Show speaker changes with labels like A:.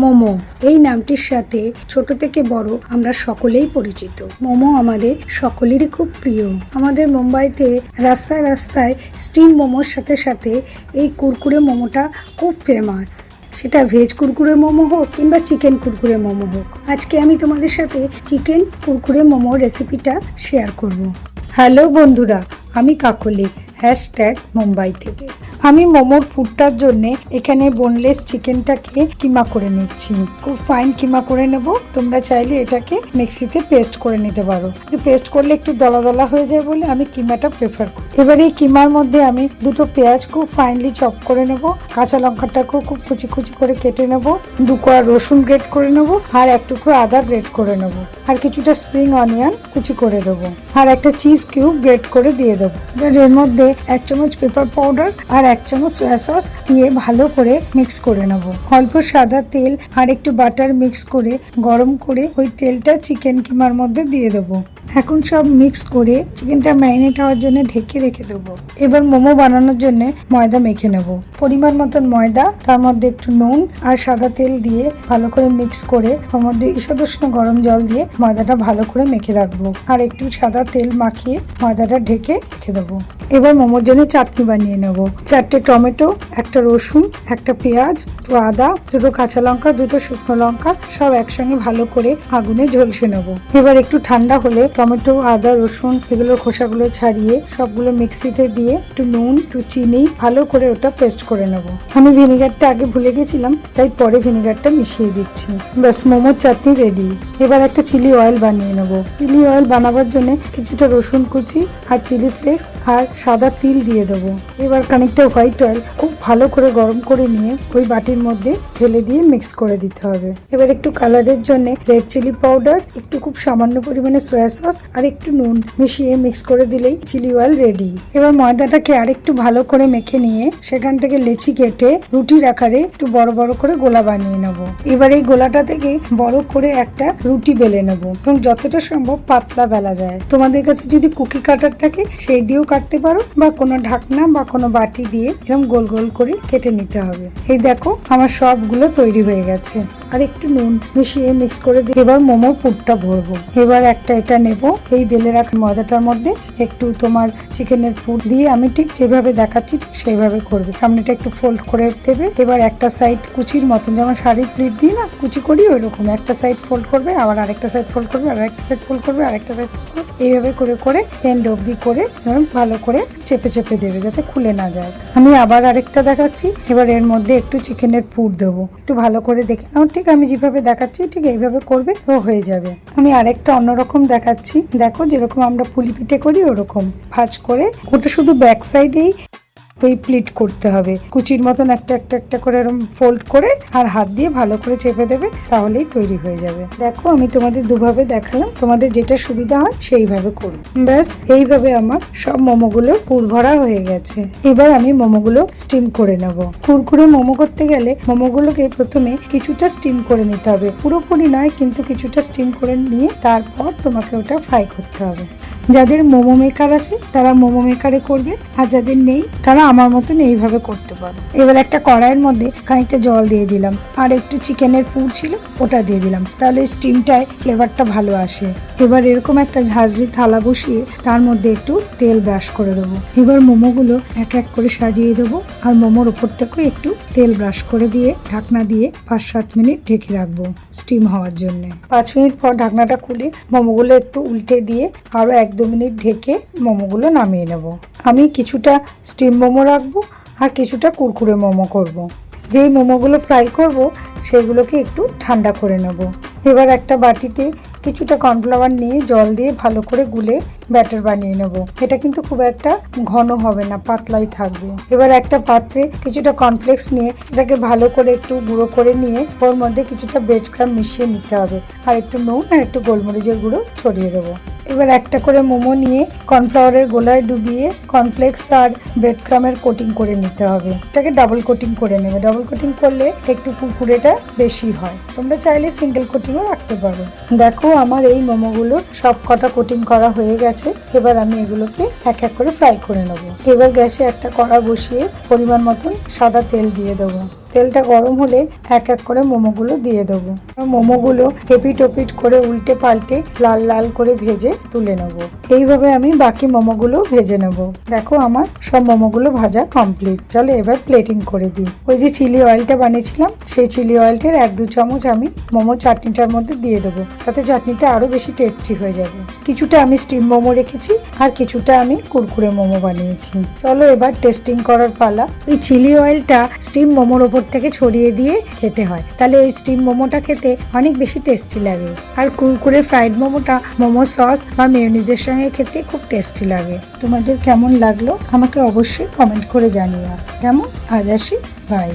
A: মোমো এই নামটির সাথে ছোট থেকে বড় আমরা সকলেই পরিচিত। মোমো আমাদের সকলেরই খুব প্রিয়। আমাদের মুম্বাইতে রাস্তায় রাস্তায় স্টিম মোমোর সাথে সাথে এই কুরকুরে মোমোটা খুব ফেমাস। সেটা ভেজ কুরকুরে মোমো হোক কিংবা চিকেন কুরকুরে মোমো হোক। আজকে আমি তোমাদের সাথে চিকেন কুরকুরে মোমোর রেসিপিটা শেয়ার করব। হ্যালো বন্ধুরা, আমি কাকলি #মুম্বাই থেকে। আমি মোমোর পুরটার জন্য এখানে বোনলেস চিকেনটাকে কিমা করে নিচ্ছি। খুব ফাইন কিমা করে নেব। তোমরা চাইলে এটাকে মিক্সিতে পেস্ট করে নিতে পারো, কিন্তু পেস্ট করলে একটু দলা দলা হয়ে যায় বলে আমি কিমাটা প্রেফার করি। এবার এই কিমার মধ্যে আমি দুটো পেঁয়াজ খুব ফাইনলি চপ করে নেব, কাঁচা লঙ্কাটাকেও খুব কুচি কুচি করে কেটে নেব, 2 কোয়া রসুন গ্রেট করে নেব, আর 1 টুকরো আদা গ্রেট করে নেব, আর কিছুটা স্প্রিং অনিয়ন কুচি করে দেবো, আর একটা চিজ কিউব গ্রেট করে দিয়ে দেবো। এবার এর মধ্যে 1 চামচ পেপার পাউডার আর 1 চামচ সয়া সস দিয়ে ভালো করে মিক্স করে নেব। অল্প সাদা তেল আর একটু বাটার মিক্স করে গরম করে ওই তেলটা চিকেন কিমার মধ্যে দিয়ে দেবো। এখন সব মিক্স করে চিকেনটা ম্যারিনেট হওয়ার জন্য ঢেকে রেখে দেবো। এবার মোমো বানানোর জন্য ময়দা মেখে নেব। পরিমাণ মতন ময়দা, তার মধ্যে একটু নুন আর সাদা তেল দিয়ে ভালো করে মিক্স করে ওর মধ্যে ঈষদুষ্ণ গরম জল দিয়ে ময়দাটা ভালো করে মেখে রাখবো, আর একটু সাদা তেল মাখিয়ে ময়দাটা ঢেকে রেখে দেবো। এবার মোমোর জন্য চাটনি বানিয়ে নেব। 4টে টমেটো, 1টা রসুন, 1টা পেঁয়াজ, 2 আদা, 2 কাঁচা লঙ্কা, 2 শুকনো লঙ্কা সব একসঙ্গে ভালো করে আগুনে ঝলসে নেব। এবার একটু ঠান্ডা হলে টমেটো, আদা, রসুন এগুলোর খোসাগুলো ছাড়িয়ে সবগুলো মিক্সিতে দিয়ে একটু নুন, একটু চিনি ভালো করে ওটা পেস্ট করে নেব। আমি ভিনেগারটা আগে ভুলে গেছিলাম, তাই পরে ভিনেগারটা মিশিয়ে দিচ্ছি। ব্যাস, মোমোর চাটনি রেডি। এবার একটা চিলি অয়েল বানিয়ে নেব। চিলি অয়েল বানাবার জন্য কিছুটা রসুন কুচি আর চিলি ফ্লেক্স আর সাদা তিল দিয়ে দেবো। এবার খানিকটা হোয়াইট অয়েল খুব ভালো করে গরম করে নিয়ে ওই বাটির মধ্যে ঢেলে দিয়ে মিক্স করে দিতে হবে। এবার একটু কালারের জন্য রেড চিলি পাউডার, একটু খুব সামান্য পরিমাণে সয়া সস আর একটু নুন মিশিয়ে মিক্স করে দিলেই চিলি অয়েল রেডি। এবার ময়দাটাকে আরেকটু ভালো করে মেখে নিয়ে সেখান থেকে লেচি কেটে রুটির আকারে একটু বড় বড় করে গোলা বানিয়ে নেব। এবার এই গোলাটা থেকে বড় করে একটা রুটি বেলে নেব এবং যতটা সম্ভব পাতলা বেলা যায়। তোমাদের কাছে যদি কুকি কাটার থাকে সেই দিয়েও কাটতে পারো, বা কোনো ঢাকনা বা কোনো বাটি দিয়ে এরকম গোল গোল করে কেটে নিতে হবে। এই দেখো আমার সবগুলো তৈরি হয়ে গেছে। আর একটু নুন মিশিয়ে মিক্স করে দিয়ে এবার মোমোর পুরটা ভরবো। এবার একটা এটা নেব, এই বেলে রাখা ময়দাটার মধ্যে একটু তোমার চিকেনের পুর দিয়ে আমি ঠিক যেভাবে দেখাচ্ছি ঠিক সেইভাবে করবে। সামনেটা একটু ফোল্ড করে দেবে। এবার একটা সাইড কুচির মতন, যেমন শাড়ির প্লিট দিই না কুচি করি, ওই রকম একটা সাইড ফোল্ড করবে, আবার আরেকটা সাইড ফোল্ড করবে, আর একটা সাইড ফোল্ড করবে, আরেকটা সাইড ফোল্ড করবে। এইভাবে করে করে এন্ড অবধি করে ভালো করে চেপে চেপে দেবে যাতে খুলে না যায়। আমি আবার আরেকটা দেখাচ্ছি। এবার এর মধ্যে একটু চিকেনের পুর দেবো। একটু ভালো করে দেখে নাও, ঠিক আমি যেভাবে দেখাচ্ছি ঠিক এইভাবে করবে, ও হয়ে যাবে। আমি আরেকটা অন্যরকম দেখাচ্ছি। দেখো যেরকম আমরা পুলি পিঠে করি ওরকম ভাঁজ করে, ওটা শুধু ব্যাক সাইডেই ওই প্লিট করতে হবে। কুচির মতন একটা একটা একটা করে এরকম ফোল্ড করে আর হাত দিয়ে ভালো করে চেপে দেবে, তাহলেই তৈরি হয়ে যাবে। দেখো আমি তোমাদের দুভাবে দেখালাম, তোমাদের যেটা সুবিধা হয় সেইভাবে করবে। ব্যাস, এইভাবে আমার সব মোমোগুলো পুর ভরা হয়ে গেছে। এবার আমি মোমোগুলো স্টিম করে নেব। কুরকুরে মোমো করতে গেলে মোমোগুলোকে প্রথমে কিছুটা স্টিম করে নিতে হবে, পুরোপুরি নয় কিন্তু কিছুটা স্টিম করে নিয়ে তারপর তোমাকে ওটা ফ্রাই করতে হবে। যাদের মোমো মেকার আছে তারা মোমো মেকারে করবে, আর যাদের নেই তারা আমার মতন এইভাবে করতে পারো। এবার একটা কড়াইয়ের মধ্যে খানিকটা জল দিয়ে দিলাম, আর একটু চিকেনের পুর ছিল ওটা দিয়ে দিলাম, তাহলে স্টিমটায় ফ্লেভারটা ভালো আসে। এবার এরকম একটা ঝাঁঝরি থালা বসিয়ে তার মধ্যে একটু তেল ব্রাশ করে দেবো। এবার মোমোগুলো এক এক করে সাজিয়ে দেবো, আর মোমোর উপর থেকে একটু তেল ব্রাশ করে দিয়ে ঢাকনা দিয়ে 5-7 মিনিট ঢেকে রাখবো স্টিম হওয়ার জন্য। 5 মিনিট পর ঢাকনাটা খুলে মোমোগুলো একটু উল্টে দিয়ে আরো 1-2 মিনিট ঢেকে মোমোগুলো নামিয়ে নেব। আমি কিছুটা স্টিম মোমো রাখবো আর কিছুটা কুরকুরে মোমো করব। যেই মোমোগুলো ফ্রাই করব সেগুলোকে একটু ঠান্ডা করে নেব। এবার একটা বাটিতে কিছুটা কর্নফ্লাওয়ার নিয়ে জল দিয়ে ভালো করে গুলে ব্যাটার বানিয়ে নেব। এটা কিন্তু খুব একটা ঘন হবে না, পাতলাই থাকবে। এবার একটা পাত্রে কিছুটা কর্নফ্লেক্স নিয়ে সেটাকে ভালো করে একটু গুঁড়ো করে নিয়ে ওর মধ্যে কিছুটা ব্রেড ক্রাম্ব মিশিয়ে নিতে হবে, আর একটু নুন আর একটু গোলমরিচের গুঁড়ো ছড়িয়ে দেবো। এবার একটা করে মোমো নিয়ে কর্নফ্লাওয়ারের গোলায় ডুবিয়ে কর্নফ্লেক্স আর ব্রেড ক্রামের কোটিং করে নিতে হবে। এটাকে ডাবল কোটিং করে নেবে। ডাবল কোটিং করলে একটু কুরকুরেটা বেশি হয়। তোমরা চাইলে সিঙ্গেল কোটিংও রাখতে পারো। দেখো আমার এই মোমোগুলো সব কটা কোটিং করা হয়ে গেছে। এবার আমি এগুলোকে এক এক করে ফ্রাই করে নেব। এবার গ্যাসে একটা কড়া বসিয়ে পরিমাণ মতন সাদা তেল দিয়ে দেবো। তেলটা গরম হলে এক এক করে মোমোগুলো দিয়ে দেবো। মোমোগুলো এপিট ওপিট করে উল্টে পাল্টে লাল লাল করে ভেজে তুলে নেবো। এইভাবে আমি বাকি মোমোগুলো ভেজে নেবো। দেখো আমার সব মোমোগুলো ভাজা কমপ্লিট। চলো এবার প্লেটিং করে দিই। ওই যে চিলি অয়েলটা বানিয়েছিলাম সেই চিলি অয়েলটার 1-2 চামচ আমি মোমো চাটনিটার মধ্যে দিয়ে দেবো, তাতে চাটনিটা আরো বেশি টেস্টি হয়ে যাবে। কিছুটা আমি স্টিম মোমো রেখেছি আর কিছুটা আমি কুরকুরে মোমো বানিয়েছি। চলো এবার টেস্টিং করার পালা। এই চিলি অয়েলটা স্টিম মোমোর ওপর থেকে ছড়িয়ে দিয়ে খেতে হয়, তাহলে এই স্টিম মোমোটা খেতে অনেক বেশি টেস্টি লাগে। আর কুরকুরে ফ্রাইড মোমোটা মোমো সস বা মেয়োনিজের সঙ্গে খেতে খুব টেস্টি লাগে। তোমাদের কেমন লাগলো আমাকে অবশ্যই কমেন্ট করে জানিও। কেমন? আজ আসি, বাই।